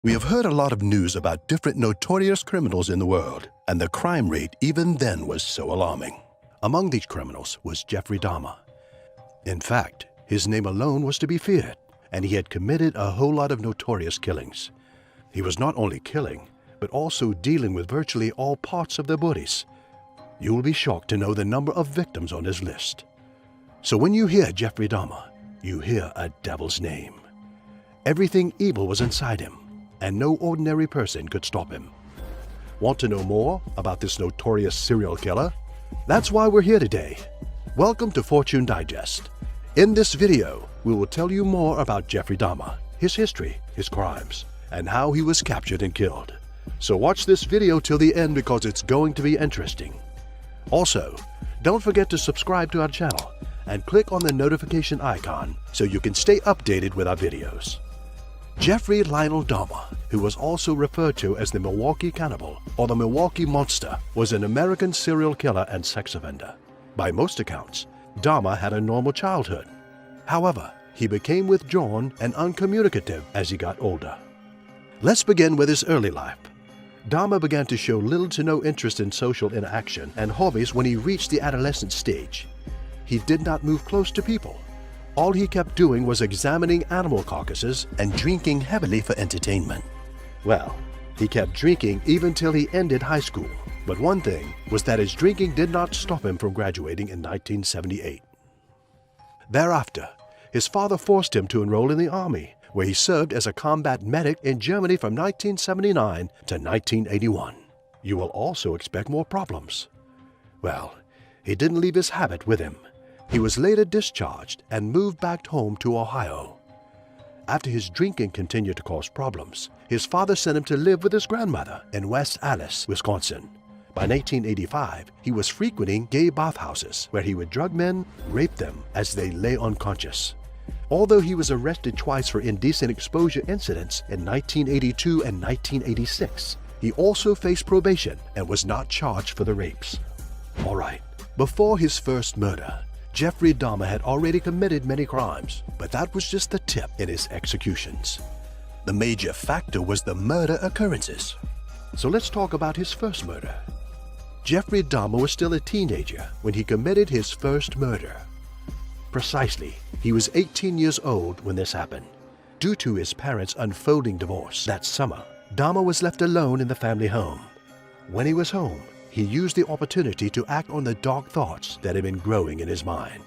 We have heard a lot of news about different notorious criminals in the world, and the crime rate even then was so alarming. Among these criminals was Jeffrey Dahmer. In fact, his name alone was to be feared, and he had committed a whole lot of notorious killings. He was not only killing, but also dealing with virtually all parts of their bodies. You will be shocked to know the number of victims on his list. So when you hear Jeffrey Dahmer, you hear a devil's name. Everything evil was inside him, and no ordinary person could stop him. Want to know more about this notorious serial killer? That's why we're here today. Welcome to Fortune Digest. In this video, we will tell you more about Jeffrey Dahmer, his history, his crimes, and how he was captured and killed. So watch this video till the end because it's going to be interesting. Also, don't forget to subscribe to our channel and click on the notification icon so you can stay updated with our videos. Jeffery Lionel Dahmer, who was also referred to as the Milwaukee Cannibal or the Milwaukee Monster, was an American serial killer and sex offender. By most accounts, Dahmer had a normal childhood. However, he became withdrawn and uncommunicative as he got older. Let's begin with his early life. Dahmer began to show little to no interest in social interaction and hobbies when he reached the adolescent stage. He did not move close to people. All he kept doing was examining animal carcasses and drinking heavily for entertainment. Well, he kept drinking even till he ended high school. But one thing was that his drinking did not stop him from graduating in 1978. Thereafter, his father forced him to enroll in the Army, where he served as a combat medic in Germany from 1979 to 1981. You will also expect more problems. Well, he didn't leave his habit with him. He was later discharged and moved back home to Ohio. After his drinking continued to cause problems, his father sent him to live with his grandmother in West Allis, Wisconsin. By 1985, he was frequenting gay bathhouses where he would drug men, rape them as they lay unconscious. Although he was arrested twice for indecent exposure incidents in 1982 and 1986, he also faced probation and was not charged for the rapes. All right, before his first murder, Jeffrey Dahmer had already committed many crimes, but that was just the tip in his executions. The major factor was the murder occurrences. So let's talk about his first murder. Jeffrey Dahmer was still a teenager when he committed his first murder. Precisely, he was 18 years old when this happened. Due to his parents' unfolding divorce that summer, Dahmer was left alone in the family home. When he was home, he used the opportunity to act on the dark thoughts that had been growing in his mind.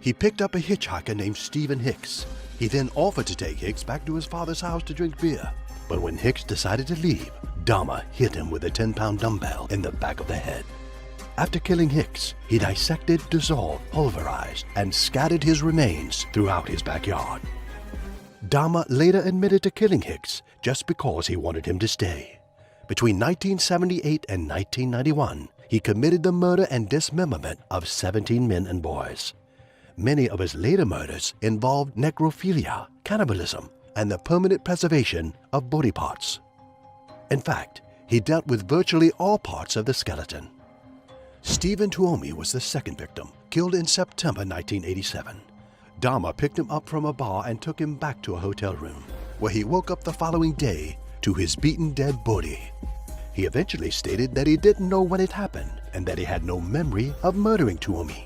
He picked up a hitchhiker named Stephen Hicks. He then offered to take Hicks back to his father's house to drink beer. But when Hicks decided to leave, Dahmer hit him with a 10-pound dumbbell in the back of the head. After killing Hicks, he dissected, dissolved, pulverized, and scattered his remains throughout his backyard. Dahmer later admitted to killing Hicks just because he wanted him to stay. Between 1978 and 1991, he committed the murder and dismemberment of 17 men and boys. Many of his later murders involved necrophilia, cannibalism, and the permanent preservation of body parts. In fact, he dealt with virtually all parts of the skeleton. Stephen Tuomi was the second victim, killed in September 1987. Dahmer picked him up from a bar and took him back to a hotel room, where he woke up the following day to his beaten dead body. He eventually stated that he didn't know when it happened and that he had no memory of murdering Tuomi.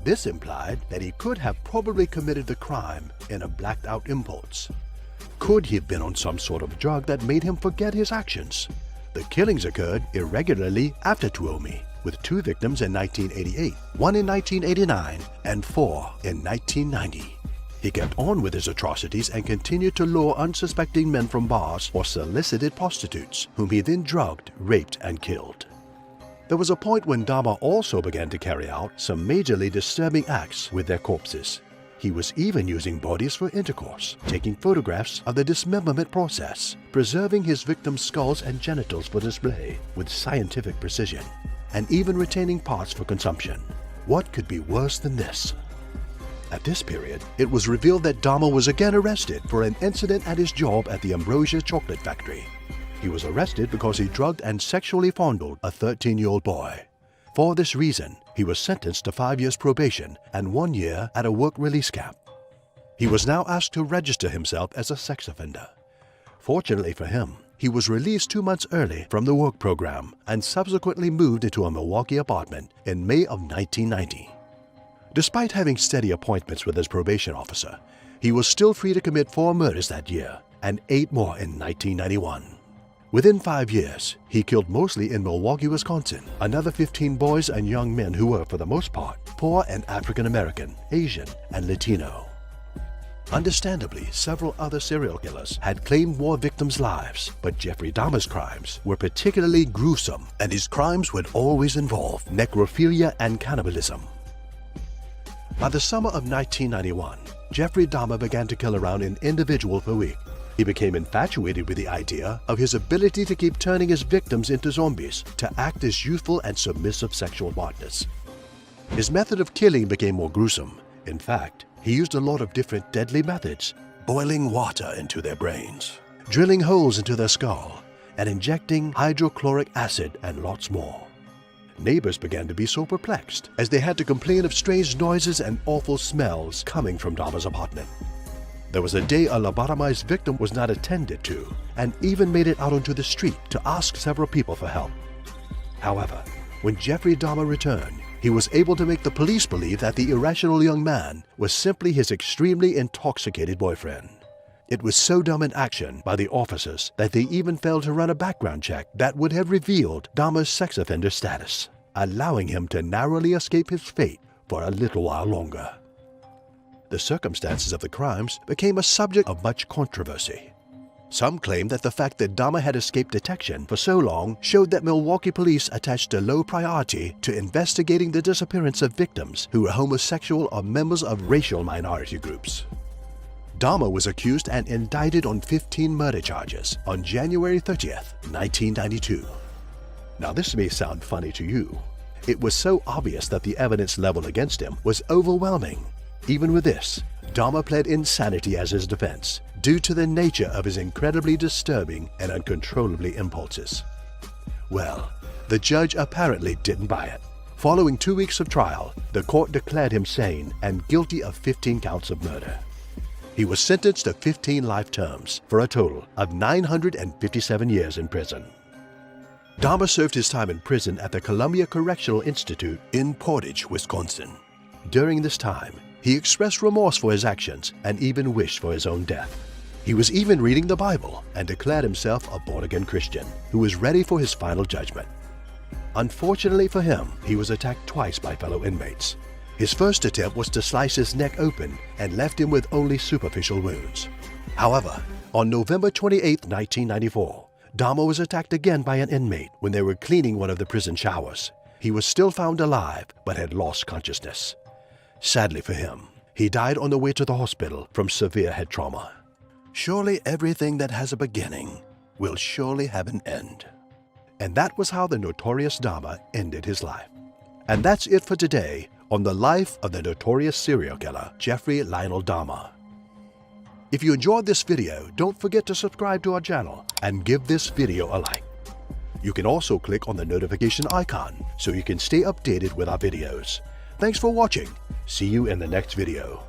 This implied that he could have probably committed the crime in a blacked-out impulse. Could he have been on some sort of drug that made him forget his actions? The killings occurred irregularly after Tuomi, with 2 victims in 1988, 1 in 1989, and 4 in 1990. He kept on with his atrocities and continued to lure unsuspecting men from bars or solicited prostitutes, whom he then drugged, raped, and killed. There was a point when Dahmer also began to carry out some majorly disturbing acts with their corpses. He was even using bodies for intercourse, taking photographs of the dismemberment process, preserving his victims' skulls and genitals for display with scientific precision, and even retaining parts for consumption. What could be worse than this? At this period, it was revealed that Dahmer was again arrested for an incident at his job at the Ambrosia Chocolate Factory. He was arrested because he drugged and sexually fondled a 13-year-old boy. For this reason, he was sentenced to 5 years probation and 1 year at a work release camp. He was now asked to register himself as a sex offender. Fortunately for him, he was released 2 months early from the work program and subsequently moved into a Milwaukee apartment in May of 1990. Despite having steady appointments with his probation officer, he was still free to commit 4 murders that year and 8 more in 1991. Within 5 years, he killed mostly in Milwaukee, Wisconsin, another 15 boys and young men who were, for the most part, poor and African American, Asian, and Latino. Understandably, several other serial killers had claimed more victims' lives, but Jeffrey Dahmer's crimes were particularly gruesome, and his crimes would always involve necrophilia and cannibalism. By the summer of 1991, Jeffrey Dahmer began to kill around an individual per week. He became infatuated with the idea of his ability to keep turning his victims into zombies to act as youthful and submissive sexual partners. His method of killing became more gruesome. In fact, he used a lot of different deadly methods, boiling water into their brains, drilling holes into their skull, and injecting hydrochloric acid and lots more. Neighbors began to be so perplexed as they had to complain of strange noises and awful smells coming from Dahmer's apartment. There was a day a lobotomized victim was not attended to and even made it out onto the street to ask several people for help. However, when Jeffrey Dahmer returned, he was able to make the police believe that the irrational young man was simply his extremely intoxicated boyfriend. It was so dumb in action by the officers that they even failed to run a background check that would have revealed Dahmer's sex offender status, allowing him to narrowly escape his fate for a little while longer. The circumstances of the crimes became a subject of much controversy. Some claim that the fact that Dahmer had escaped detection for so long showed that Milwaukee police attached a low priority to investigating the disappearance of victims who were homosexual or members of racial minority groups. Dahmer was accused and indicted on 15 murder charges on January 30th, 1992. Now this may sound funny to you. It was so obvious that the evidence leveled against him was overwhelming. Even with this, Dahmer pled insanity as his defense due to the nature of his incredibly disturbing and uncontrollably impulses. Well, the judge apparently didn't buy it. Following 2 weeks of trial, the court declared him sane and guilty of 15 counts of murder. He was sentenced to 15 life terms for a total of 957 years in prison. Dahmer served his time in prison at the Columbia Correctional Institute in Portage, Wisconsin. During this time, he expressed remorse for his actions and even wished for his own death. He was even reading the Bible and declared himself a born-again Christian who was ready for his final judgment. Unfortunately for him, he was attacked twice by fellow inmates. His first attempt was to slice his neck open and left him with only superficial wounds. However, on November 28, 1994, Dahmer was attacked again by an inmate when they were cleaning one of the prison showers. He was still found alive but had lost consciousness. Sadly for him, he died on the way to the hospital from severe head trauma. Surely everything that has a beginning will surely have an end. And that was how the notorious Dahmer ended his life. And that's it for today on the life of the notorious serial killer, Jeffery Lionel Dahmer. If you enjoyed this video, don't forget to subscribe to our channel and give this video a like. You can also click on the notification icon so you can stay updated with our videos. Thanks for watching. See you in the next video.